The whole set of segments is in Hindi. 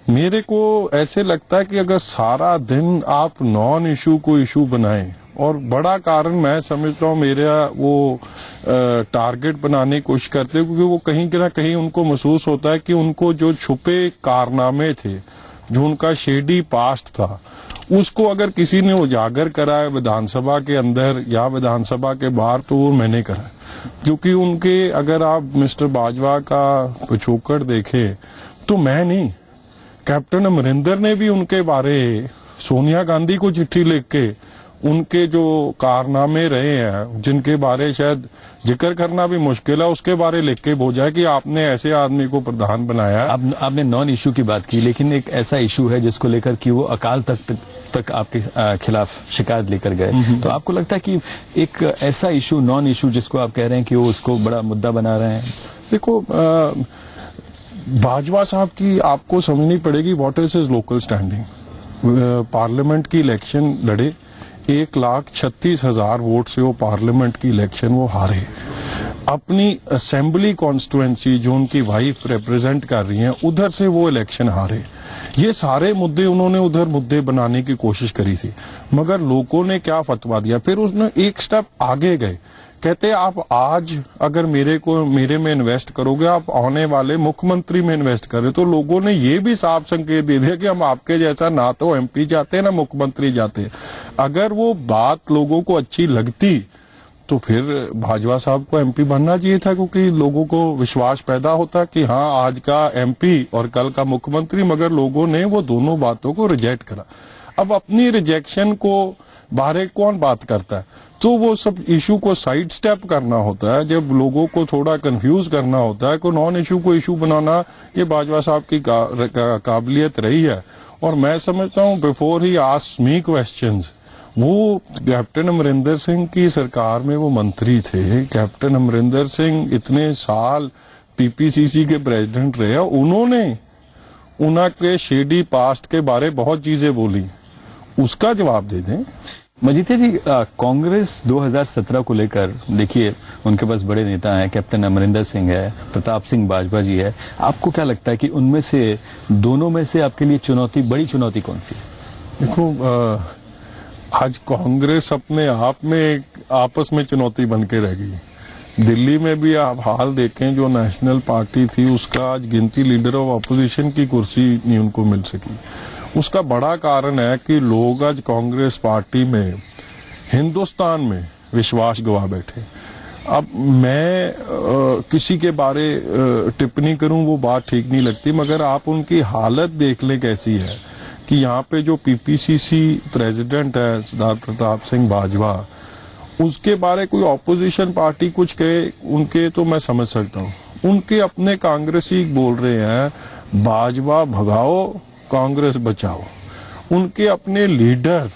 मेरे को ऐसे लगता है कि अगर सारा दिन आप नॉन इशू को इशू बनाएं, और बड़ा कारण मैं समझता हूँ मेरा वो टारगेट बनाने की कोशिश करते हैं, क्योंकि वो कहीं ना कहीं उनको महसूस होता है कि उनको जो छुपे कारनामे थे, जो उनका शेडी पास्ट था, उसको अगर किसी ने उजागर करा है विधानसभा के अंदर या विधानसभा के बाहर, तो वो मैंने करा। क्योंकि उनके अगर आप मिस्टर बाजवा का पिछोकड़ देखें तो मैं नहीं, कैप्टन अमरिंदर ने भी उनके बारे सोनिया गांधी को चिट्ठी लिख के उनके जो कारनामे रहे हैं, जिनके बारे शायद जिक्र करना भी मुश्किल है, उसके बारे लिख के भेजा कि आपने ऐसे आदमी को प्रधान बनाया। आपने नॉन इशू की बात की, लेकिन एक ऐसा इशू है जिसको लेकर कि वो अकाल तक आपके खिलाफ शिकायत लेकर गए। तो आपको लगता है कि एक ऐसा इशू, नॉन इशू, जिसको आप कह रहे हैं कि वो उसको बड़ा मुद्दा बना रहे हैं? देखो, बाजवा साहब की आपको समझनी पड़ेगी what is his local standing. Parliament की इलेक्शन लड़े, 1,36,000 वोट से वो पार्लियामेंट की इलेक्शन वो हारे। अपनी असेंबली कॉन्स्टिट्यूएंसी जो उनकी वाइफ रिप्रेजेंट कर रही हैं, उधर से वो इलेक्शन हारे। ये सारे मुद्दे उन्होंने उधर मुद्दे बनाने की कोशिश करी थी, मगर लोगों ने क्या फतवा दिया, फिर उसने एक स्टेप आगे गए। कहते आप आज अगर मेरे में इन्वेस्ट करोगे, आप आने वाले मुख्यमंत्री में इन्वेस्ट करें। तो लोगों ने ये भी साफ संकेत दे दिया कि हम आपके जैसा ना तो एमपी जाते ना मुख्यमंत्री जाते। अगर वो बात लोगों को अच्छी लगती तो फिर बाजवा साहब को एमपी बनना चाहिए था, क्योंकि लोगों को विश्वास पैदा होता कि हाँ आज का एमपी और कल का मुख्यमंत्री। मगर लोगों ने वो दोनों बातों को रिजेक्ट करा। अब अपनी रिजेक्शन को बाहर कौन बात करता है, तो वो सब इशू को साइड स्टेप करना होता है। जब लोगों को थोड़ा कंफ्यूज करना होता है, को नॉन इशू को इशू बनाना, ये बाजवा साहब की काबिलियत रही है। और मैं समझता हूँ before he asked me questions, वो कैप्टन अमरिंदर सिंह की सरकार में वो मंत्री थे। कैप्टन अमरिंदर सिंह इतने साल पीपीसीसी के प्रेसिडेंट रहे, उन्होंने उनके शेडी पास्ट के बारे बहुत चीजें बोली, उसका जवाब दे दें। मजीठिया जी, कांग्रेस 2017 को लेकर देखिए, उनके पास बड़े नेता हैं, कैप्टन अमरिंदर सिंह है, प्रताप सिंह बाजवा जी है। आपको क्या लगता है कि उनमें से, दोनों में से आपके लिए बड़ी चुनौती कौन सी है? देखो, आज कांग्रेस अपने आप में आपस में चुनौती बन के रह गई। दिल्ली में भी आप हाल देखें, जो नेशनल पार्टी थी उसका आज गिनती लीडर ऑफ अपोजिशन की कुर्सी नहीं उनको मिल सकी। उसका बड़ा कारण है कि लोग आज कांग्रेस पार्टी में, हिंदुस्तान में विश्वास गवा बैठे। अब मैं किसी के बारे टिप्पणी करूं वो बात ठीक नहीं लगती, मगर आप उनकी हालत देख लें कैसी है कि यहाँ पे जो पीपीसीसी प्रेसिडेंट है सरदार प्रताप सिंह बाजवा, उसके बारे कोई ऑपोजिशन पार्टी कुछ कहे उनके, तो मैं समझ सकता हूँ। उनके अपने कांग्रेसी बोल रहे हैं बाजवा भगाओ कांग्रेस बचाओ। उनके अपने लीडर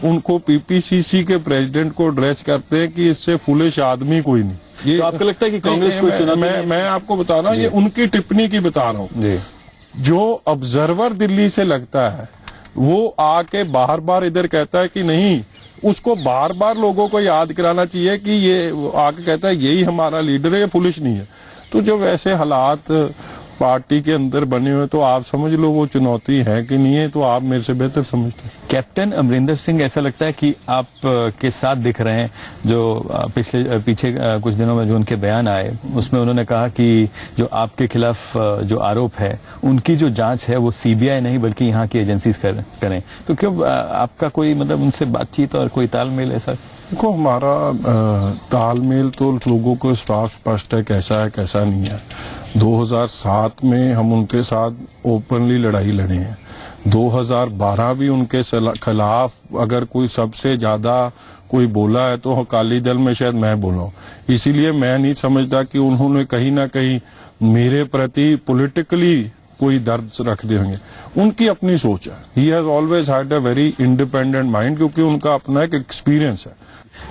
उनको पीपीसीसी के प्रेसिडेंट को एड्रेस करते हैं कि इससे फुलिश आदमी कोई नहीं। ये तो आपको लगता है कि कांग्रेस कोई चुनौती? मैं आपको बता रहा हूँ, ये उनकी टिप्पणी की बता रहा हूँ। जो ऑब्जर्वर दिल्ली से लगता है, वो आके बार बार इधर कहता है कि नहीं, उसको बार बार लोगों को याद कराना चाहिए कि ये आके कहता है यही हमारा लीडर है, ये पुलिस नहीं है। तो जब ऐसे हालात पार्टी के अंदर बने हुए, तो आप समझ लो वो चुनौती है कि नहीं है, तो आप मेरे से बेहतर समझते हैं। कैप्टन अमरिंदर सिंह, ऐसा लगता है कि आप के साथ दिख रहे हैं, जो पीछे कुछ दिनों में जो उनके बयान आए, उसमें उन्होंने कहा कि जो आपके खिलाफ जो आरोप है, उनकी जो जांच है वो सीबीआई नहीं बल्कि यहाँ की एजेंसीज करें। तो क्यों आपका कोई मतलब उनसे बातचीत और कोई तालमेल ऐसा? देखो, हमारा तालमेल तो लोगों को स्पष्ट है कैसा है कैसा नहीं है। 2007 में हम उनके साथ ओपनली लड़ाई लड़े हैं। 2012 भी उनके खिलाफ अगर कोई सबसे ज्यादा कोई बोला है तो अकाली दल में शायद मैं बोला हूँ। इसीलिए मैं नहीं समझता कि उन्होंने कहीं ना कहीं मेरे प्रति पॉलिटिकली कोई दर्द रखते होंगे। उनकी अपनी सोच है। He has always had a very independent mind, क्योंकि उनका अपना एक एक्सपीरियंस है।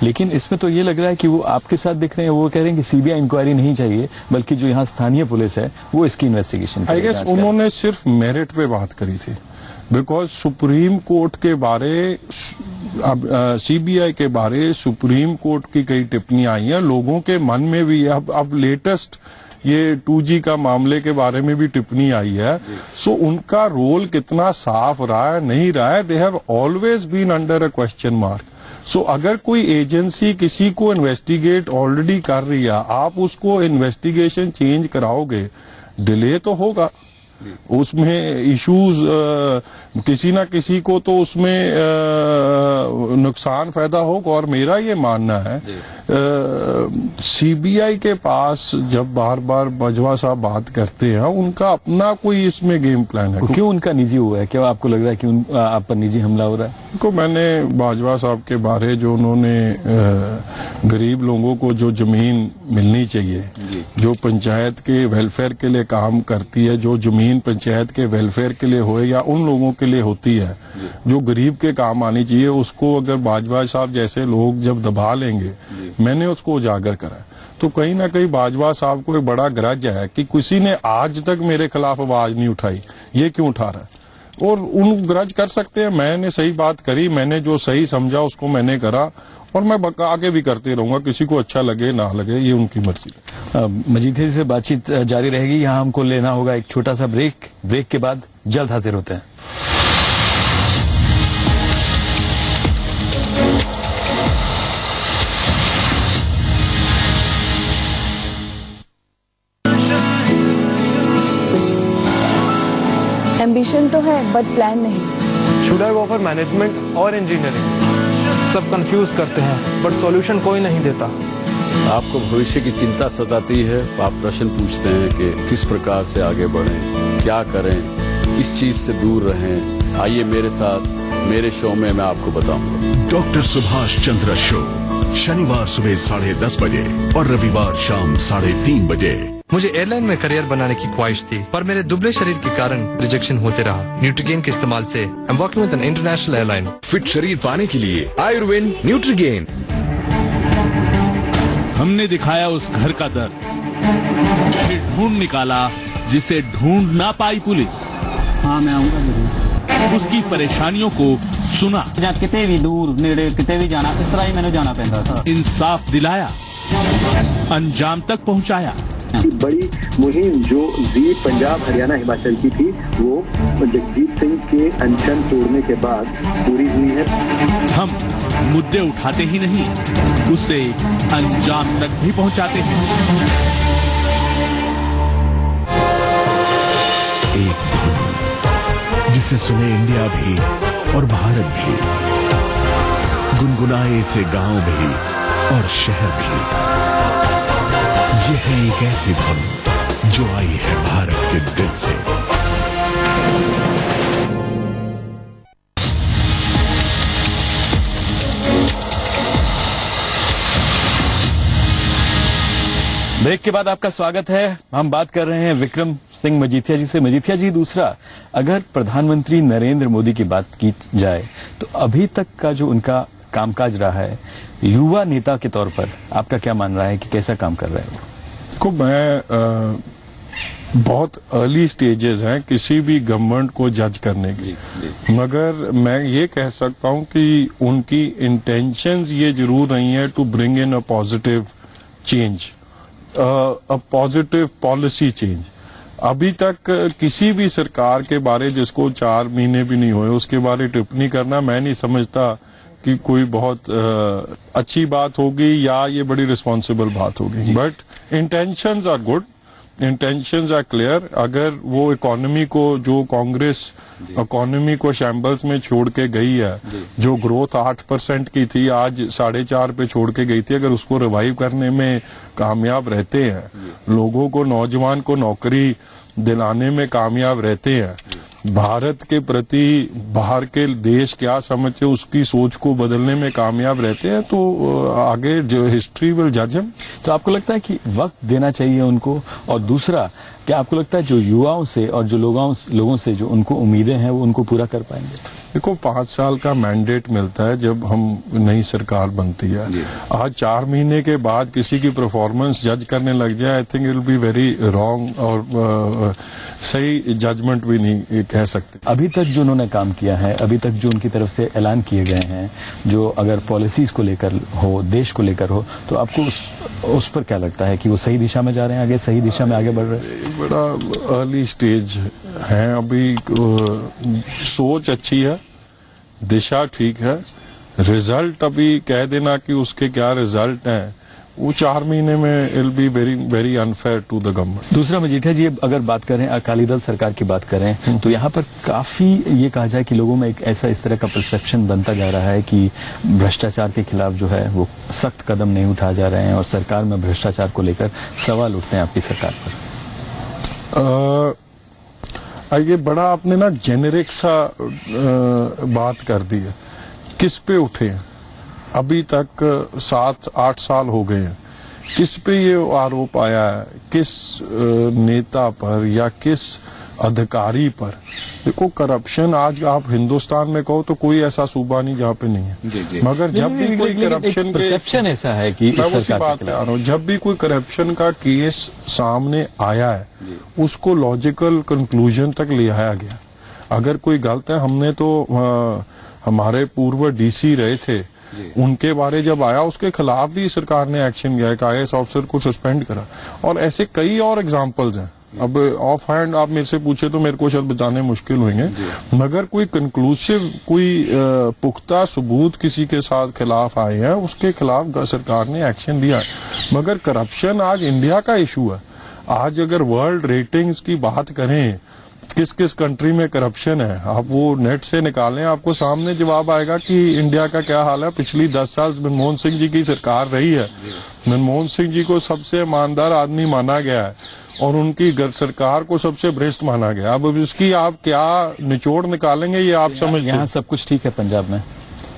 लेकिन इसमें तो ये लग रहा है कि वो आपके साथ दिख रहे हैं, वो कह रहे हैं कि सीबीआई इंक्वायरी नहीं चाहिए, बल्कि जो यहाँ स्थानीय पुलिस है वो इसकी इन्वेस्टिगेशन करे। आई गेस उन्होंने सिर्फ मेरिट पे बात करी थी, बिकॉज सुप्रीम कोर्ट के बारे, सीबीआई के बारे सुप्रीम कोर्ट की कई टिप्पणी आई हैं, लोगों के मन में भी अब लेटेस्ट ये 2G का मामले के बारे में भी टिप्पणी आई है। सो उनका रोल कितना साफ रहा है नहीं रहा है, they have always been under a question mark. So अगर कोई एजेंसी किसी को इन्वेस्टिगेट ऑलरेडी कर रही है, आप उसको इन्वेस्टिगेशन चेंज कराओगे, डिले तो होगा, उसमें इश्यूज किसी ना किसी को तो उसमें नुकसान फायदा होगा। और मेरा ये मानना है सीबीआई के पास जब बार बार बाजवा साहब बात करते हैं, उनका अपना कोई इसमें गेम प्लान है। क्यों उनका निजी हुआ है? क्या आपको लग रहा है कि आप पर निजी हमला हो रहा है? को मैंने बाजवा साहब के बारे जो उन्होंने गरीब लोगों को जो जमीन मिलनी चाहिए, जो पंचायत के वेलफेयर के लिए काम करती है, जो जमीन पंचायत के वेलफेयर के लिए होए या उन लोगों के लिए होती है जो गरीब के काम आनी चाहिए, उसको अगर बाजवा साहब जैसे लोग जब दबा लेंगे, मैंने उसको उजागर करा। तो कहीं ना कहीं बाजवा साहब को एक बड़ा ग्रज है कि किसी ने आज तक मेरे खिलाफ आवाज नहीं उठाई, ये क्यों उठा रहा है? और उन ग्रज कर सकते हैं, मैंने सही बात करी, मैंने जो सही समझा उसको मैंने करा, और मैं आगे भी करते रहूंगा, किसी को अच्छा लगे ना लगे ये उनकी मर्जी। मजीठिया जी से बातचीत जारी रहेगी। यहाँ हमको लेना होगा एक छोटा सा ब्रेक के बाद जल्द हाजिर होते हैं। एम्बिशन तो है बट प्लान नहीं। Should I go for management और इंजीनियरिंग? सब कंफ्यूज करते हैं बट सॉल्यूशन कोई नहीं देता। आपको भविष्य की चिंता सताती है, आप प्रश्न पूछते हैं कि किस प्रकार से आगे बढ़ें, क्या करें, किस चीज से दूर रहें। आइए मेरे साथ, मेरे शो में मैं आपको बताऊंगा। डॉक्टर सुभाष चंद्र शो, शनिवार सुबह 10:30 बजे और रविवार शाम 3:30 बजे। मुझे एयरलाइन में करियर बनाने की ख्वाहिश थी, पर मेरे दुबले शरीर के कारण रिजेक्शन होते रहा। न्यूट्रीगेन के इस्तेमाल से I am working with an international airline. Fit शरीर पाने के लिए आयुर्वेद न्यूट्रीगेन। हमने दिखाया उस घर का दर्द, फिर ढूंढ निकाला जिसे ढूंढ ना पाई पुलिस। हाँ मैं आऊंगा जरूर। उसकी परेशानियों को सुना, ਜਾਂ ਕਿਤੇ ਵੀ ਦੂਰ ਨੇੜੇ ਕਿਤੇ ਵੀ ਜਾਣਾ ਇਸ ਤਰ੍ਹਾਂ ਹੀ ਮੈਨੂੰ ਜਾਣਾ ਪੈਂਦਾ ਸੀ। इंसाफ दिलाया, अंजाम तक पहुंचाया। बड़ी मुहिम जो जी पंजाब हरियाणा हिमाचल की थी, वो जगजीत सिंह के अनशन तोड़ने के बाद पूरी हुई है। हम मुद्दे उठाते ही नहीं, उसे अंजाम तक भी पहुंचाते हैं। एक धुन जिसे सुने इंडिया भी और भारत भी, गुनगुनाए इसे गांव भी और शहर भी। ये है एक ऐसी धुन जो आई है भारत के दिल से। ब्रेक के बाद आपका स्वागत है। हम बात कर रहे हैं विक्रम सिंह मजीठिया जी से। मजीठिया जी, दूसरा, अगर प्रधानमंत्री नरेंद्र मोदी की बात की जाए तो अभी तक का जो उनका कामकाज रहा है, युवा नेता के तौर पर आपका क्या मान रहा है कि कैसा काम कर रहे हैं? को मैं बहुत अर्ली स्टेजेस हैं किसी भी गवर्नमेंट को जज करने की, मगर मैं ये कह सकता हूं कि उनकी इंटेंशंस ये जरूर नहीं है to bring in a positive change, a positive policy change. अभी तक किसी भी सरकार के बारे जिसको 4 महीने भी नहीं हुए उसके बारे टिप्पणी करना मैं नहीं समझता कि कोई बहुत अच्छी बात होगी या ये बड़ी रिस्पॉन्सिबल बात होगी। But intentions are good, intentions are clear. अगर वो इकोनॉमी को, जो कांग्रेस इकोनॉमी को शैम्बल्स में छोड़ के गई है, जो ग्रोथ 8% की थी आज 4.5 पे छोड़ के गई थी, अगर उसको रिवाइव करने में कामयाब रहते हैं, लोगों को, नौजवान को नौकरी दिलाने में कामयाब रहते हैं, भारत के प्रति बाहर के देश क्या समझते उसकी सोच को बदलने में कामयाब रहते हैं, तो आगे जो हिस्ट्री विल जज हिम। तो आपको लगता है कि वक्त देना चाहिए उनको? और दूसरा, क्या आपको लगता है जो युवाओं से और जो लोगों से जो उनको उम्मीदें हैं वो उनको पूरा कर पाएंगे? देखो 5 साल का मैंडेट मिलता है जब हम नई सरकार बनती है। आज 4 महीने के बाद किसी की परफॉर्मेंस जज करने लग जाए, I think it will be very wrong और सही जजमेंट भी नहीं कह सकते। अभी तक जो उन्होंने काम किया है, अभी तक जो उनकी तरफ से ऐलान किए गए हैं, जो अगर पॉलिसीज को लेकर हो, देश को लेकर हो, तो आपको उस पर क्या लगता है कि वो सही दिशा में जा रहे हैं, आगे सही दिशा में आगे बढ़ रहे हैं? बड़ा अर्ली स्टेज है अभी, सोच अच्छी है, दिशा ठीक है, रिजल्ट अभी कह देना कि उसके क्या रिजल्ट हैं वो 4 महीने में it will be very very unfair to the government. दूसरा मजीठिया जी, अगर बात करें अकाली दल सरकार की बात करें तो यहाँ पर काफी ये कहा जाए कि लोगों में एक ऐसा इस तरह का परसेप्शन बनता जा रहा है कि भ्रष्टाचार के खिलाफ जो है वो सख्त कदम नहीं उठाए जा रहे हैं और सरकार में भ्रष्टाचार को लेकर सवाल उठते हैं आपकी सरकार पर। ये बड़ा आपने ना जेनेरिक सा बात कर दी है। किस पे उठे हैं? अभी तक 7-8 साल हो गए हैं, किस पे ये आरोप आया है, किस नेता पर या किस अधिकारी पर? देखो करप्शन आज आप हिंदुस्तान में कहो तो कोई ऐसा सूबा नहीं जहाँ पे नहीं है। मगर जब भी कोई करप्शन परसेप्शन ऐसा है कि मैं उसी बात पे आ रहा हूँ, जब भी कोई करप्शन का केस सामने आया है उसको लॉजिकल कंक्लूजन तक ले आया गया। अगर कोई गलत है, हमने तो हमारे पूर्व डीसी रहे थे, उनके बारे जब आया उसके खिलाफ भी सरकार ने एक्शन लिया, एक IAS ऑफिसर को सस्पेंड करा, और ऐसे कई और एग्जांपल्स हैं। अब ऑफ हैंड आप मेरे से पूछे तो मेरे को शायद बताने मुश्किल होंगे, मगर कोई कंक्लूसिव कोई पुख्ता सबूत किसी के साथ खिलाफ आए हैं उसके खिलाफ सरकार ने एक्शन लिया है। मगर करप्शन आज इंडिया का इशू है। आज अगर वर्ल्ड रेटिंग्स की बात करें किस किस कंट्री में करप्शन है, आप वो नेट से निकालें, आपको सामने जवाब आएगा कि इंडिया का क्या हाल है। पिछली 10 साल मनमोहन सिंह जी की सरकार रही है, मनमोहन सिंह जी को सबसे ईमानदार आदमी माना गया है और उनकी सरकार को सबसे भ्रष्ट माना गया। अब इसकी आप क्या निचोड़ निकालेंगे ये आप समझ। यहाँ सब कुछ ठीक है पंजाब में?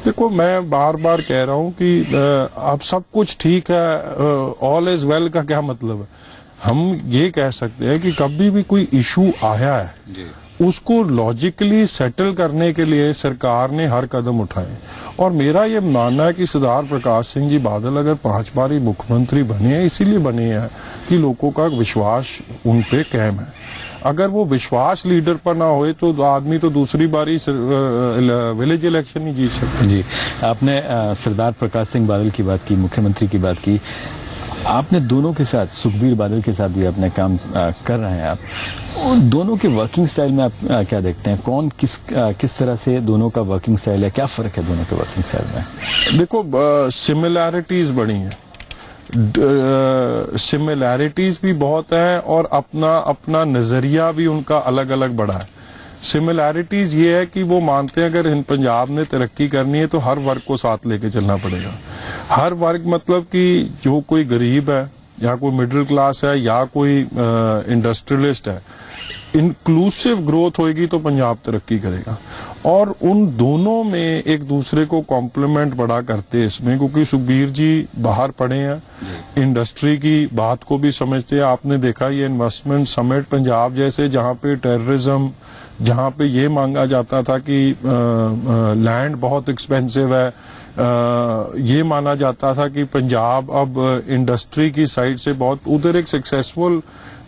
देखो मैं बार बार कह रहा हूँ कि अब सब कुछ ठीक है, ऑल इज वेल का क्या मतलब है? हम ये कह सकते हैं कि कभी भी कोई इशू आया है उसको लॉजिकली सेटल करने के लिए सरकार ने हर कदम उठाए, और मेरा ये मानना है कि सरदार प्रकाश सिंह जी बादल अगर 5 बार ही मुख्यमंत्री बने हैं इसीलिए बने हैं कि लोगों का विश्वास उन पे कायम है। अगर वो विश्वास लीडर पर ना होए तो आदमी तो दूसरी बारी विलेज इलेक्शन नहीं जीत सकता। जी, आपने सरदार प्रकाश सिंह बादल की बात की, मुख्यमंत्री की बात की, आपने दोनों के साथ, सुखबीर बादल के साथ भी अपने काम कर रहे हैं आप। उन दोनों के वर्किंग स्टाइल में आप क्या देखते हैं? कौन किस तरह से दोनों का वर्किंग स्टाइल है? क्या फर्क है दोनों के वर्किंग स्टाइल में? देखो सिमिलैरिटीज बड़ी हैं, सिमिलैरिटीज भी बहुत है और अपना अपना नजरिया भी उनका अलग अलग बड़ा है। सिमिलैरिटीज ये है कि वो मानते हैं अगर पंजाब ने तरक्की करनी है तो हर वर्ग को साथ लेके चलना पड़ेगा। हर वर्ग मतलब कि जो कोई गरीब है या कोई मिडिल क्लास है या कोई इंडस्ट्रियलिस्ट है, इंक्लूसिव ग्रोथ होएगी तो पंजाब तरक्की करेगा। और उन दोनों में एक दूसरे को कॉम्प्लीमेंट बड़ा करते हैं इसमें, क्योंकि सुखबीर जी बाहर पढ़े हैं, इंडस्ट्री की बात को भी समझते हैं। आपने देखा ये इन्वेस्टमेंट समिट पंजाब जैसे, जहाँ पे टेररिज्म, जहाँ पे ये मांगा जाता था कि लैंड बहुत एक्सपेंसिव है, ये माना जाता था कि पंजाब अब इंडस्ट्री की साइड से बहुत, उधर एक सक्सेसफुल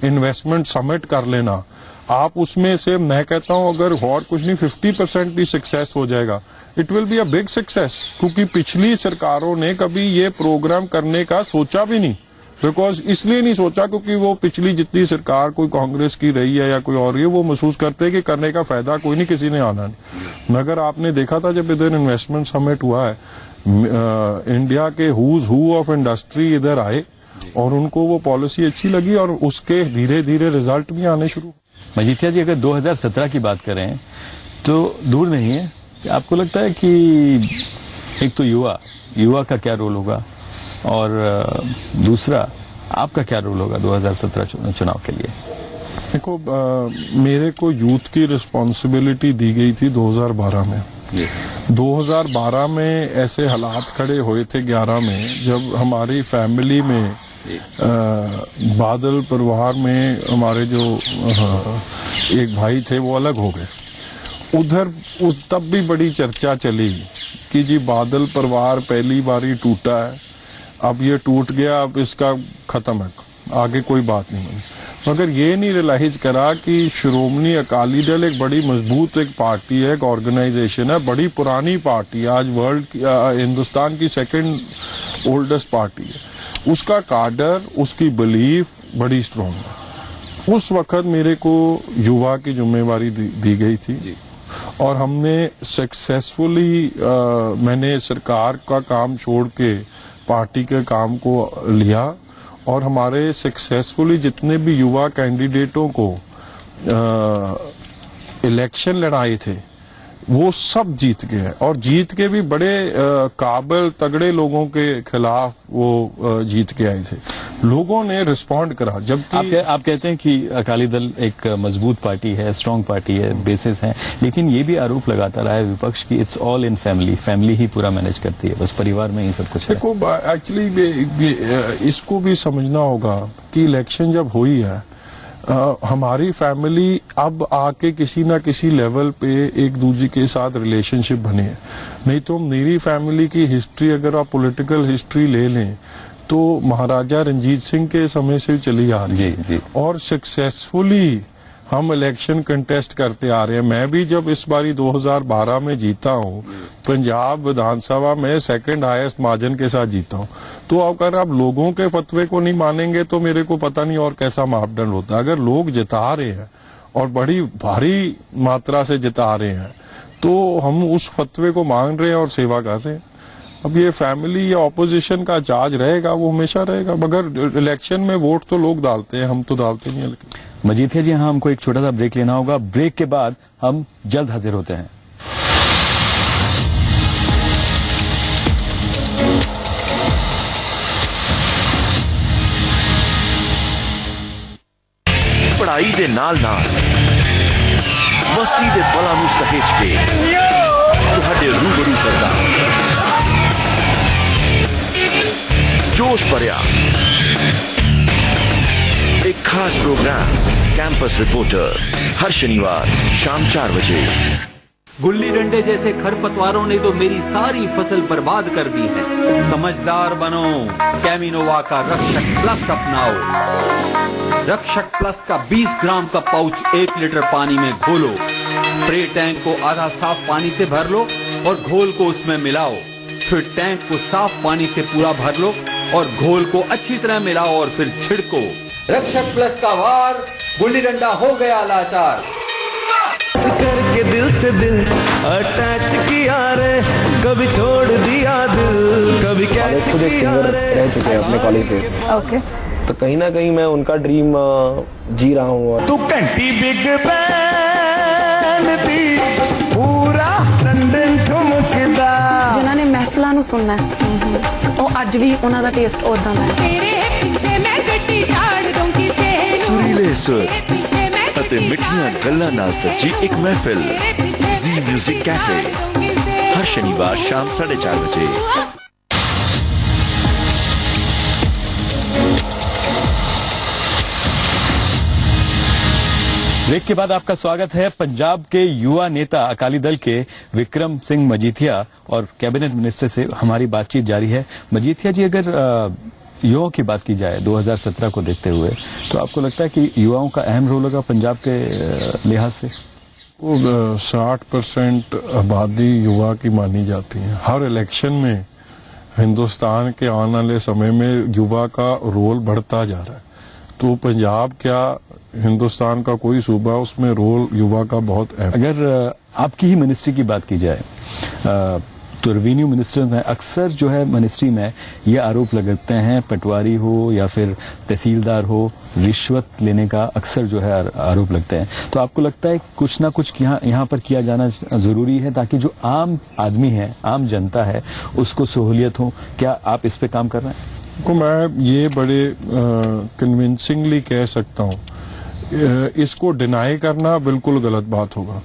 इन्वेस्टमेंट समिट कर लेना, आप उसमें से मैं कहता हूं अगर और कुछ नहीं 50% भी सक्सेस हो जाएगा, it will be a big success. क्योंकि पिछली सरकारों ने कभी ये प्रोग्राम करने का सोचा भी नहीं, बिकॉज इसलिए नहीं सोचा क्योंकि वो पिछली जितनी सरकार कोई कांग्रेस की रही है या कोई और, वो महसूस करते हैं कि करने का फायदा कोई नहीं, किसी ने आना नहीं। मगर आपने देखा था जब इधर इन्वेस्टमेंट समिट हुआ है, इंडिया के हुज हु ऑफ इंडस्ट्री इधर आए और उनको वो पॉलिसी अच्छी लगी और उसके धीरे धीरे रिजल्ट भी आने शुरू। मजीठिया जी, अगर 2017 की बात करें तो दूर नहीं है, आपको लगता है कि एक तो युवा का क्या रोल होगा और दूसरा आपका क्या रोल होगा 2017 चुनाव के लिए? देखो मेरे को यूथ की रिस्पॉन्सिबिलिटी दी गई थी 2012 में। 2012 में ऐसे हालात खड़े हुए थे 11 में, जब हमारी फैमिली में बादल परिवार में हमारे जो एक भाई थे वो अलग हो गए। उधर तब भी बड़ी चर्चा चली कि जी बादल परिवार पहली बारी टूटा है, अब ये टूट गया, अब इसका खत्म है, आगे कोई बात नहीं बनी। मगर ये नहीं रियलाइज करा कि श्रोमणी अकाली दल एक बड़ी मजबूत एक पार्टी है, एक ऑर्गेनाइजेशन है, बड़ी पुरानी पार्टी है, आज हिंदुस्तान की सेकंड ओल्डेस्ट पार्टी है। उसका काडर, उसकी बिलीफ बड़ी स्ट्रांग है। उस वक्त मेरे को युवा की जिम्मेवारी दी गई थी और हमने सक्सेसफुली मैंने सरकार का काम छोड़ के पार्टी के काम को लिया और हमारे सक्सेसफुली जितने भी युवा कैंडिडेटों को इलेक्शन लड़ाए थे वो सब जीत गए और जीत के भी बड़े काबिल तगड़े लोगों के खिलाफ वो जीत के आए थे। लोगों ने रिस्पॉन्ड करा। जबकि आप कहते हैं कि अकाली दल एक मजबूत पार्टी है, स्ट्रांग पार्टी है, बेसिस है, लेकिन ये भी आरोप लगाता रहा है विपक्ष की it's all in family, family ही पूरा मैनेज करती है, बस परिवार में ही सब कुछ है। देखो एक्चुअली इसको भी समझना होगा कि इलेक्शन जब हुई है हमारी फैमिली अब आके किसी ना किसी लेवल पे एक दूसरे के साथ रिलेशनशिप बने है। नहीं तो मेरी फैमिली की हिस्ट्री अगर आप पॉलिटिकल हिस्ट्री ले लें तो महाराजा रंजीत सिंह के समय से चली आ रही है और सक्सेसफुली हम इलेक्शन कंटेस्ट करते आ रहे हैं। मैं भी जब इस बारी 2012 में जीता हूँ, पंजाब विधानसभा में सेकंड हाईएस्ट मार्जिन के साथ जीता हूँ। तो अगर आप लोगों के फतवे को नहीं मानेंगे तो मेरे को पता नहीं और कैसा मापदंड होता है। अगर लोग जिता रहे हैं और बड़ी भारी मात्रा से जिता रहे हैं तो हम उस फतवे को मान रहे हैं और सेवा कर रहे हैं। अब ये फैमिली या ऑपोजिशन का चार्ज रहेगा, वो हमेशा रहेगा, मगर इलेक्शन में वोट तो लोग डालते हैं, हम तो डालते नहीं है। मजीठिया जी, हाँ, हमको एक छोटा सा ब्रेक लेना होगा। ब्रेक के बाद हम जल्द हाजिर होते हैं। पढ़ाई दे नाल नाल मस्ती दे पलां नूं सहेज के तुहाडे रूबरू करदा जोश भरिया एक खास प्रोग्राम कैंपस रिपोर्टर हर शनिवार शाम 4 बजे। गुल्ली डंडे जैसे खरपतवारों ने तो मेरी सारी फसल बर्बाद कर दी है। समझदार बनो, कैमिनोवा का रक्षक प्लस अपनाओ। रक्षक प्लस का 20 ग्राम का पाउच 1 लीटर पानी में घोलो, स्प्रे टैंक को आधा साफ पानी से भर लो और घोल को उसमें मिलाओ। फिर टैंक को साफ पानी से पूरा भर लो और घोल को अच्छी तरह मिलाओ और फिर छिड़को। रक्षक प्लस का वार, गुल्ली डंडा हो गया लाचार। करके दिल से दिल अटैच किया रे, कभी छोड़ दिया दिल, कभी कैच किया रे। रह चुके हैं अपने कॉलेज पे। ओके, तो कहीं ना कहीं मैं उनका ड्रीम जी रहा हूँ। तू घंटी बिग बैन दी पूरा लंदन ठुमकदा। जिन्हां ने महफिलां नूं सुनना है ਉਹ ਅੱਜ ਵੀ ਉਹਨਾਂ ਦਾ ਟੇਸਟ ਉਦਾਂ ਦਾ ਹੈ। ਤੇਰੇ ਪਿੱਛੇ ਮੈਂ ਗੱਡੀ ਝਾੜ ਦੂੰਗੀ ਸੇ सुरीले सुर ਅਤੇ ਮਿੱਠੀਆਂ ਗੱਲਾਂ ਨਾਲ ਸੱਜੀ ਇੱਕ महफिल जी म्यूजिक कैफे हर शनिवार शाम 4:30 बजे। ब्रेक के बाद आपका स्वागत है। पंजाब के युवा नेता अकाली दल के विक्रम सिंह मजीठिया और कैबिनेट मिनिस्टर से हमारी बातचीत जारी है। मजीठिया जी, अगर युवाओं की बात की जाए 2017 को देखते हुए, तो आपको लगता है कि युवाओं का अहम रोल होगा पंजाब के लिहाज से? वो 60% आबादी युवा की मानी जाती है। हर इलेक्शन में हिंदुस्तान के आने वाले समय में युवा का रोल बढ़ता जा रहा है। तो पंजाब क्या हिंदुस्तान का कोई सूबा, उसमें रोल युवा का बहुत अहम। अगर आपकी ही मिनिस्ट्री की बात की जाए तो रेवेन्यू मिनिस्टर में अक्सर जो है मिनिस्ट्री में ये आरोप लगाते हैं, पटवारी हो या फिर तहसीलदार हो, रिश्वत लेने का अक्सर जो है आरोप लगते हैं। तो आपको लगता है कुछ ना कुछ यहाँ पर किया जाना जरूरी है ताकि जो आम आदमी है, आम जनता है, उसको सहूलियत हो? क्या आप इस पे काम कर रहे हैं? को मैं ये बड़े कन्विंसिंगली कह सकता हूँ, इसको डिनाई करना बिल्कुल गलत बात होगा।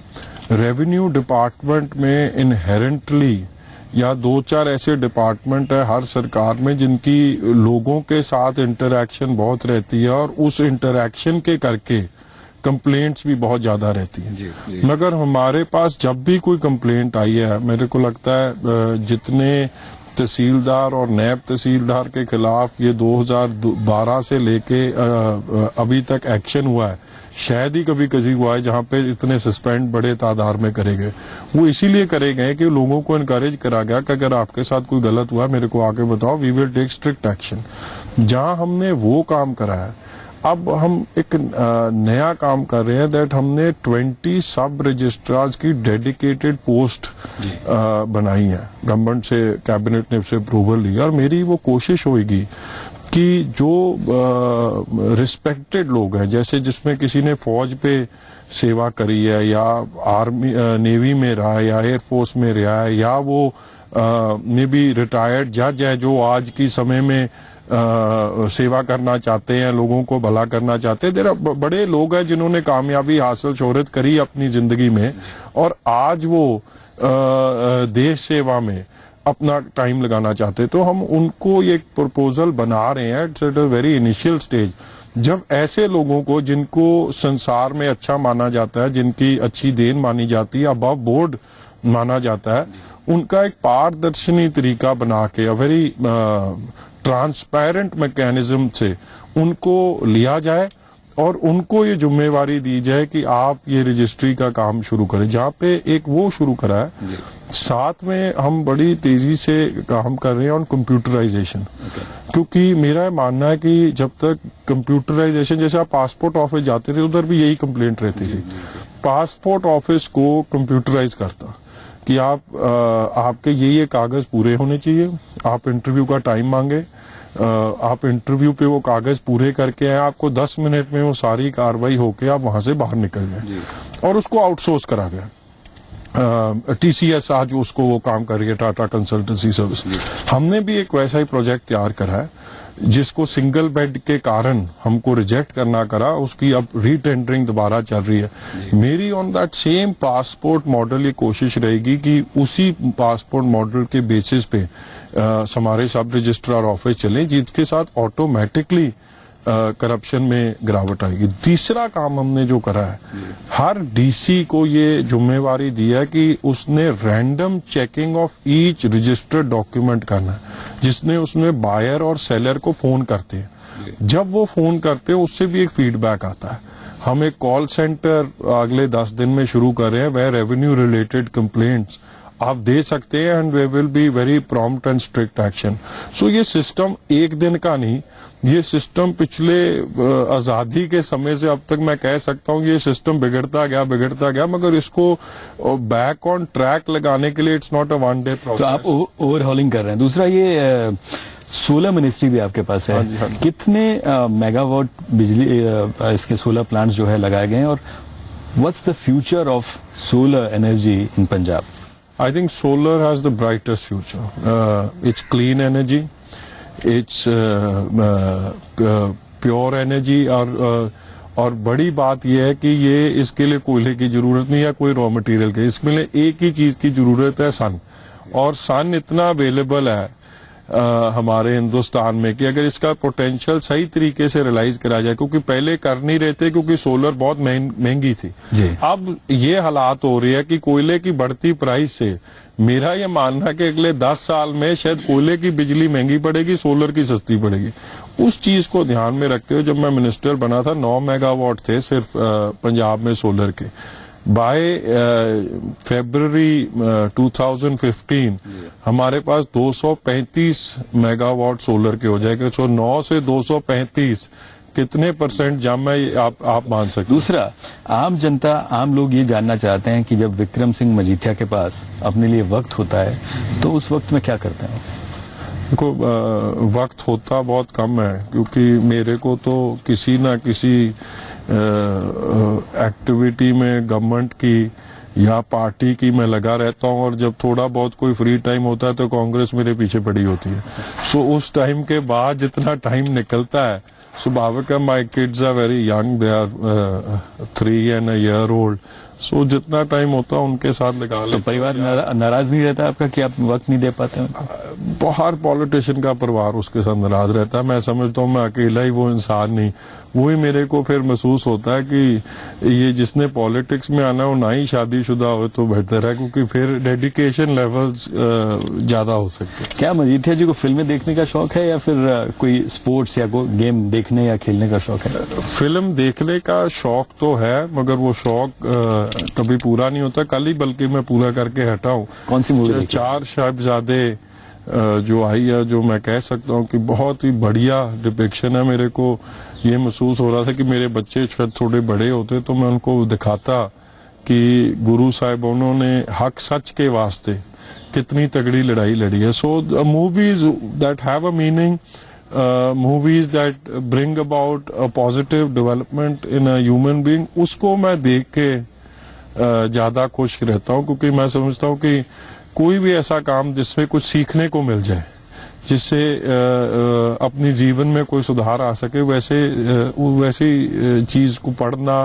रेवेन्यू डिपार्टमेंट में इनहेरेंटली या 2-4 ऐसे डिपार्टमेंट है हर सरकार में जिनकी लोगों के साथ इंटरैक्शन बहुत रहती है और उस इंटरैक्शन के करके कंप्लेंट्स भी बहुत ज्यादा रहती हैं। मगर हमारे पास जब भी कोई कंप्लेंट आई है, मेरे को लगता है जितने तहसीलदार और नायब तहसीलदार के खिलाफ ये 2012 से लेके अभी तक एक्शन हुआ है, शायद ही कभी कभी हुआ है जहां पे इतने सस्पेंड बड़े तादाद में करे गए। वो इसीलिए करे गए कि लोगों को इनकरेज करा गया कि अगर आपके साथ कोई गलत हुआ मेरे को आके बताओ, we will take strict action. जहां हमने वो काम करा है, अब हम एक नया काम कर रहे हैं दैट हमने 20 सब रजिस्ट्रार्स की डेडिकेटेड पोस्ट बनाई है। गवर्नमेंट से कैबिनेट ने उससे अप्रूवल ली और मेरी वो कोशिश होगी कि जो रिस्पेक्टेड लोग हैं, जैसे जिसमें किसी ने फौज पे सेवा करी है या आर्मी नेवी में रहा है या एयरफोर्स में रहा है या वो मे बी रिटायर्ड जज है जो आज की समय में सेवा करना चाहते हैं, लोगों को भला करना चाहते हैं। देर बड़े लोग हैं जिन्होंने कामयाबी हासिल शोहरत करी अपनी जिंदगी में और आज वो देश सेवा में अपना टाइम लगाना चाहते, तो हम उनको ये प्रपोजल बना रहे हैं at a very initial stage. जब ऐसे लोगों को जिनको संसार में अच्छा माना जाता है, जिनकी अच्छी देन मानी जाती है, अबव बोर्ड माना जाता है, उनका एक पारदर्शी तरीका बना के वेरी ट्रांसपेरेंट मैकेनिज्म से उनको लिया जाए और उनको ये जिम्मेवारी दी जाए कि आप ये रजिस्ट्री का काम शुरू करें। जहाँ पे एक वो शुरू करा है, साथ में हम बड़ी तेजी से काम कर रहे हैं ऑन कंप्यूटराइजेशन, क्योंकि मेरा मानना है कि जब तक कंप्यूटराइजेशन, जैसे आप पासपोर्ट ऑफिस जाते थे उधर भी यही कंप्लेंट रहती थी, पासपोर्ट ऑफिस को कंप्यूटराइज करता कि आपके ये कागज पूरे होने चाहिए, आप इंटरव्यू का टाइम मांगे, आप इंटरव्यू पे वो कागज पूरे करके आए, आपको 10 मिनट में वो सारी कार्रवाई होके आप वहां से बाहर निकल गए और उसको आउटसोर्स करा गया। TCS आज उसको वो काम कर रही है, टाटा कंसल्टेंसी सर्विस। हमने भी एक वैसा ही प्रोजेक्ट तैयार करा है जिसको सिंगल बेड के कारण हमको रिजेक्ट करना करा, उसकी अब रीटेंडरिंग दोबारा चल रही है। मेरी on that same passport model ये कोशिश रहेगी कि उसी पासपोर्ट मॉडल के बेसिस पे हमारे सब रजिस्ट्रार ऑफिस चले, जिसके साथ ऑटोमेटिकली करप्शन में गिरावट आएगी। तीसरा काम हमने जो करा है, हर डीसी को ये जिम्मेवारी दी है कि उसने random checking of each registered document करना है, जिसने उसमें बायर और सेलर को फोन करते हैं। जब वो फोन करते हैं उससे भी एक फीडबैक आता है। हम एक कॉल सेंटर अगले 10 दिन में शुरू कर रहे हैं, वह रेवेन्यू रिलेटेड कंप्लेंट्स आप दे सकते हैं and we will be very prompt and strict action. So ये सिस्टम एक दिन का नहीं, ये सिस्टम पिछले आजादी के समय से अब तक मैं कह सकता हूँ ये सिस्टम बिगड़ता गया, मगर इसको बैक ऑन ट्रैक लगाने के लिए it's not a one day process. तो आप ओवरहॉलिंग कर रहे हैं। दूसरा ये सोलर मिनिस्ट्री भी आपके पास है। हाँ जी। कितने मेगावाट बिजली इसके सोलर प्लांट्स जो है लगाए गए हैं और what's the future of solar energy in Punjab? I think solar has the brightest future. It's clean energy, it's pure energy और बड़ी बात यह है कि ये इसके लिए कोयले की जरूरत नहीं है, कोई रॉ मटेरियल की। इसके लिए एक ही चीज की जरूरत है, सन। और सन इतना अवेलेबल है हमारे हिंदुस्तान में कि अगर इसका पोटेंशियल सही तरीके से रियलाइज करा जाए, क्योंकि पहले कर नहीं रहे थे क्योंकि सोलर बहुत महंगी थी। अब ये हालात हो रही है कि कोयले की बढ़ती प्राइस से मेरा ये मानना है कि अगले 10 साल में शायद कोयले की बिजली महंगी पड़ेगी, सोलर की सस्ती पड़ेगी। उस चीज को ध्यान में रखते हुए जब मैं मिनिस्टर बना था 9 मेगावाट थे सिर्फ पंजाब में सोलर के। बाय फरवरी 2015 हमारे पास 235 मेगावाट सोलर के हो जाएंगे। सो 9 से 235 कितने परसेंट जम है आप मान सकते। दूसरा, आम जनता, आम लोग ये जानना चाहते हैं कि जब विक्रम सिंह मजीठिया के पास अपने लिए वक्त होता है तो उस वक्त में क्या करते हैं? देखो, वक्त होता बहुत कम है, क्योंकि मेरे को तो किसी ना किसी एक्टिविटी में गवर्नमेंट की या पार्टी की मैं लगा रहता हूँ, और जब थोड़ा बहुत कोई फ्री टाइम होता है तो कांग्रेस मेरे पीछे पड़ी होती है। सो उस टाइम के बाद जितना टाइम निकलता है, स्वाभाविक है, my kids are very young, they are 3 and a year old, so जितना टाइम होता है उनके साथ लगा ले। तो परिवार नाराज नहीं रहता आपका कि आप वक्त नहीं दे पाते हैं? हर पॉलिटिशियन का परिवार उसके साथ नाराज रहता है। मैं समझता हूँ मैं अकेला ही वो इंसान नहीं, वही मेरे को फिर महसूस होता है कि ये जिसने पॉलिटिक्स में आना हो ना ही शादीशुदा हो तो बेहतर है, क्योंकि फिर डेडिकेशन लेवल्स ज्यादा हो सकते हैं। क्या मजीठिया जी को फिल्में देखने का शौक है या फिर कोई स्पोर्ट्स या कोई गेम देखने या खेलने का शौक है? फिल्म देखने का शौक तो है, मगर वो शौक कभी पूरा नहीं होता। कल ही बल्कि मैं पूरा करके हटा हूँ। कौन सी मूवी? चार साहिबजादे जो आई है, जो मैं कह सकता हूँ कि बहुत ही बढ़िया डिपिक्शन है। मेरे को ये महसूस हो रहा था कि मेरे बच्चे शायद थोड़े बड़े होते तो मैं उनको दिखाता कि गुरु साहिब उन्होंने हक सच के वास्ते कितनी तगड़ी लड़ाई लड़ी है। So movies that have a meaning, movies that bring about a positive development in a human being, उसको मैं देख के ज्यादा खुश रहता हूँ, क्योंकि मैं समझता हूँ कि कोई भी ऐसा काम जिसमें कुछ सीखने को मिल जाए, जिससे अपनी जीवन में कोई सुधार आ सके, वैसी चीज को पढ़ना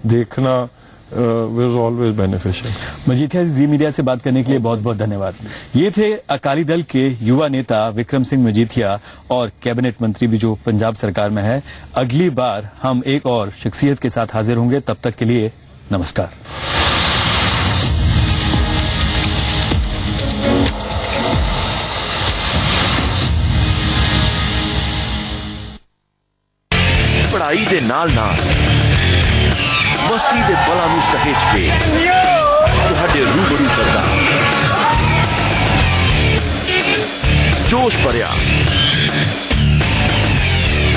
देखना was always beneficial। Majithia ji media से बात करने के लिए बहुत बहुत धन्यवाद। ये थे अकाली दल के युवा नेता विक्रम सिंह मजीठिया और कैबिनेट मंत्री भी जो पंजाब सरकार में है। अगली बार हम एक और शख्सियत के साथ हाजिर होंगे, तब तक के लिए नमस्कार। पढ़ाई दे नाल नाल मस्ती दे पलां नूं सहेज के तुहाडे रूबरू करदा जोश भरिया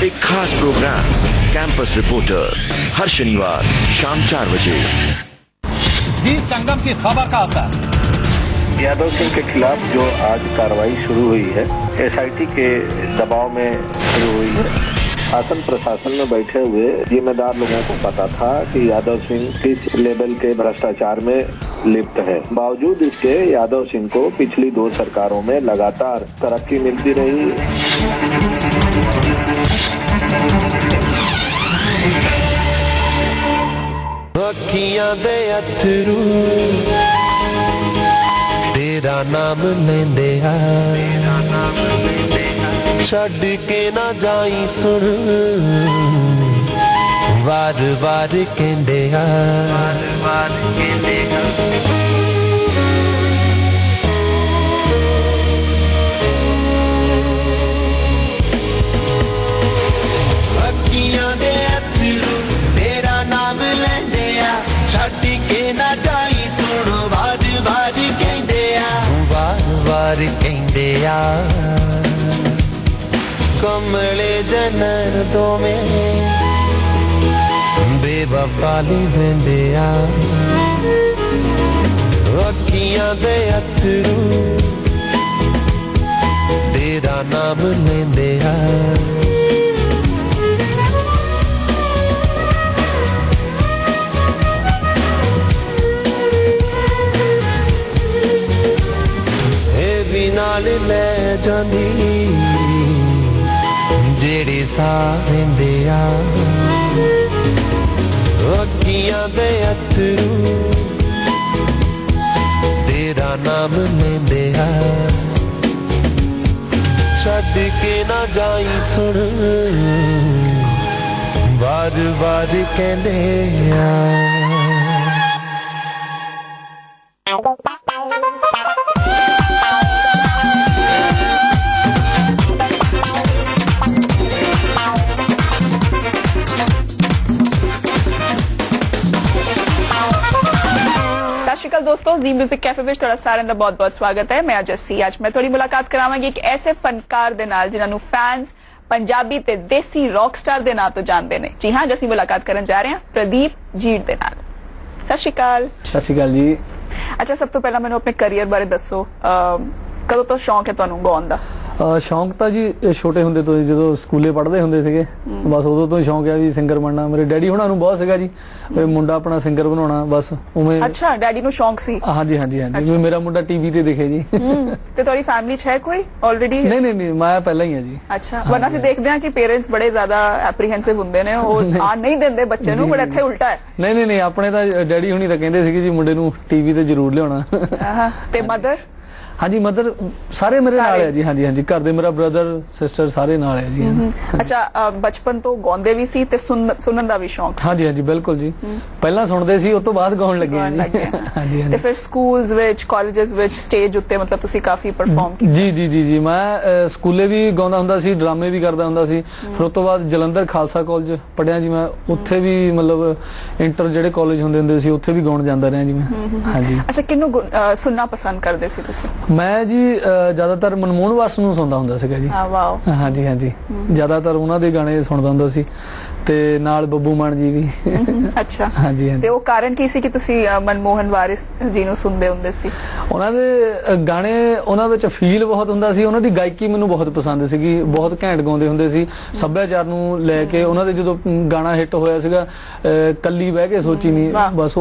एक खास प्रोग्राम कैंपस रिपोर्टर, हर शनिवार शाम 4 बजे। जी संगम की खबर का असर। यादव सिंह के खिलाफ जो आज कार्रवाई शुरू हुई है, एसआईटी के दबाव में शुरू हुई है। शासन प्रशासन में बैठे हुए जिम्मेदार लोगों को पता था कि यादव सिंह किस लेवल के भ्रष्टाचार में लिप्त है। बावजूद इसके यादव सिंह को पिछली 2 सरकारों में लगातार तरक्की मिलती रही। अखियां दे अथरू तेरा नाम लेंदे आ, छड़ के ना जाई सुन वार वार कहंदे आ। अखियां दे अथरू तेरा नाम लेंदे आ, छड़ के ना जाई सुन वार वार कहंदे आ, वार वार कहंदे आ। कमले जनन तो में बेवफाली वेंदे आ, अखियां दे अथरू तेरा नाम लेंदे आ। ए भी नाल ले जांदी जेड़े सारेंदे आ, अखियां दे अथरू तेरा नाम लेंदे आ, छड़ के ना जाई सुन वार वार कहंदे आ। दोस्तों जी म्यूजिक कैफे विच तुहाडा सारिਆਂ ਦਾ बहुत-बहुत स्वागत है। मैं जस्सी। आज मैं थोड़ी मुलाकात करावांगी एक ऐसे फनकार दे नाल जिन्हां नूं फैंस पंजाबी ते देसी रॉक स्टार दे नाम तो जानते हैं। जी हाँ, जैसी मुलाकात करन जा रहे हैं प्रदीप जीट दे नाल। सत श्री अकाल। सत श्री अकाल जी। अच्छा, सब तो पहला मैनूं अपने करियर बारे दसो, कदों तो शौक है तुहानूं गाउण दा? ਸ਼ੌਂਕ ਤਾਂ ਜੀ ਛੋਟੇ ਹੁੰਦੇ ਤੋਂ ਹੀ, ਜਦੋਂ ਸਕੂਲੇ ਪੜ੍ਹਦੇ ਹੁੰਦੇ ਸੀਗੇ ਬਸ ਉਦੋਂ ਤੋਂ ਹੀ ਸ਼ੌਂਕ ਆ ਵੀ ਸਿੰਗਰ ਬਣਨਾ। ਮੇਰੇ ਡੈਡੀ ਹੁਣਾਂ ਨੂੰ ਬਹੁਤ ਸੀਗਾ ਜੀ ਵੀ ਮੁੰਡਾ ਆਪਣਾ ਸਿੰਗਰ ਬਣਾਉਣਾ, ਬਸ ਉਵੇਂ। ਅੱਛਾ, ਡੈਡੀ ਨੂੰ ਸ਼ੌਂਕ ਸੀ? ਹਾਂਜੀ ਹਾਂਜੀ ਹਾਂਜੀ, ਵੀ ਮੇਰਾ ਮੁੰਡਾ ਟੀਵੀ ਤੇ ਦਿਖੇ ਜੀ। ਤੇ ਤੁਹਾਡੀ ਫੈਮਿਲੀ 'ਚ ਹੈ ਕੋਈ ਆਲਰੇਡੀ? ਨਹੀਂ ਨਹੀਂ ਨਹੀਂ, ਮੈਂ ਪਹਿਲਾਂ ਹੀ ਆ ਜੀ। ਅੱਛਾ, ਵਰਨਾ ਅਸੀਂ ਦੇਖਦੇ ਹਾਂ ਕਿ ਪੇਰੈਂਟਸ ਬੜੇ ਜ਼ਿਆਦਾ ਐਪਰੀਹੈਂਸਿਵ ਹੁੰਦੇ ਨੇ, ਉਹ ਆਣ ਨਹੀਂ ਦਿੰਦੇ ਬੱਚੇ ਨੂੰ, ਪਰ ਇੱਥੇ ਉਲਟਾ ਹੈ। ਨਹੀਂ ਨਹੀਂ ਨਹੀਂ, ਆਪਣੇ ਤਾਂ ਡੈਡੀ ਹੁਣੀ ਤਾਂ ਕਹਿੰਦੇ ਸੀਗੇ ਜੀ ਮੁੰਡੇ ਨੂੰ ਟੀਵੀ ਤੇ ਜ਼ਰੂਰ ਲਿਆਉਣਾ। ਤੇ ਮਦਰ? ਹਾਂਜੀ, ਮਦਰ ਸਾਰੇ ਮੇਰੇ ਨਾਲ ਹੈ ਜੀ। ਹਾਂਜੀ ਹਾਂਜੀ, ਘਰ ਦੇ ਮੇਰਾ ਬ੍ਰਦਰ ਸਿਸਟਰ ਸਾਰੇ ਨਾਲ ਹੈ ਜੀ। ਅੱਛਾ, ਬਚਪਨ ਤੋਂ ਗਾਉਂਦੇ ਵੀ ਸੀ ਤੇ ਸੁਣਨ ਦਾ ਵੀ ਸ਼ੌਂਕ ਸੀ? ਹਾਂਜੀ ਹਾਂਜੀ, ਬਿਲਕੁਲ ਜੀ। ਪਹਿਲਾਂ ਸੁਣਦੇ ਸੀ, ਉਸ ਤੋਂ ਬਾਅਦ ਗਾਉਣ ਲੱਗੇ ਹਾਂ ਜੀ। ਹਾਂਜੀ ਤੇ ਫਿਰ ਸਕੂਲਸ ਵਿੱਚ, ਕਾਲਜਸ ਵਿੱਚ ਸਟੇਜ ਉੱਤੇ ਮਤਲਬ ਤੁਸੀਂ ਕਾਫੀ ਪਰਫਾਰਮ ਕੀਤਾ? ਜੀ ਜੀ ਜੀ ਜੀ, ਮੈਂ ਸਕੂਲੇ ਵੀ ਗਾਉਂਦਾ ਹੁੰਦਾ ਸੀ, ਡਰਾਮੇ ਵੀ ਕਰਦਾ ਹੁੰਦਾ ਸੀ। ਫਿਰ ਉਸ ਤੋਂ ਬਾਅਦ ਜਲੰਧਰ ਖਾਲਸਾ ਕਾਲਜ ਪੜ੍ਹਿਆ ਜੀ ਮੈਂ, ਉੱਥੇ ਵੀ ਮਤਲਬ ਇੰਟਰ ਜਿਹੜੇ ਕਾਲਜ ਹੁੰਦੇ ਸੀ ਉੱਥੇ ਵੀ ਗਾਉਣ ਜਾਂਦਾ ਰਿਹਾ ਜੀ ਮੈਂ। ਹਾਂਜੀ। ਅੱਛਾ, ਕਿਹਨੂੰ ਸੁਣਨਾ ਪਸੰਦ ਕਰਦੇ ਸੀ ਤੁਸੀਂ? ਮੈਂ ਜੀ ਜ਼ਿਆਦਾਤਰ ਮਨਮੋਹਨ ਵਾਸ ਨੂੰ ਸੁਣਦਾ ਹੁੰਦਾ ਸੀਗਾ ਜੀ। ਵਾਓ। ਹਾਂਜੀ ਹਾਂਜੀ, ਜ਼ਿਆਦਾਤਰ ਉਹਨਾਂ ਦੇ ਗਾਣੇ ਸੁਣਦਾ ਹੁੰਦਾ ਸੀ ਤੇ ਨਾਲ ਬੱਬੂ ਮਾਨ ਜੀ ਵੀ। ਅੱਛਾ। ਹਾਂਜੀ ਹਾਂਜੀ। ਤੇ ਉਹ ਕਾਰਨ ਕੀ ਸੀ ਕਿ ਤੁਸੀਂ ਮਨਮੋਹਨ ਵਾਰਿਸ ਜੀ ਨੂੰ ਸੁਣਦੇ ਹੁੰਦੇ ਸੀ? ਉਹਨਾਂ ਦੇ ਗਾਣੇ, ਉਹਨਾਂ ਵਿੱਚ ਫੀਲ ਬਹੁਤ ਹੁੰਦਾ ਸੀ, ਉਹਨਾਂ ਦੀ ਗਾਇਕੀ ਮੈਨੂੰ ਬਹੁਤ ਪਸੰਦ ਸੀਗੀ, ਬਹੁਤ ਘੈਂਟ ਗਾਉਂਦੇ ਹੁੰਦੇ ਸੀ ਸੱਭਿਆਚਾਰ ਨੂੰ ਲੈ ਕੇ। ਉਹਨਾਂ ਦੇ ਜਦੋਂ ਗਾਣਾ ਹਿੱਟ ਹੋਇਆ ਸੀਗਾ ਕੱਲੀ ਬਹਿ ਕੇ ਸੋਚੀ ਨਹੀਂ, ਬਸ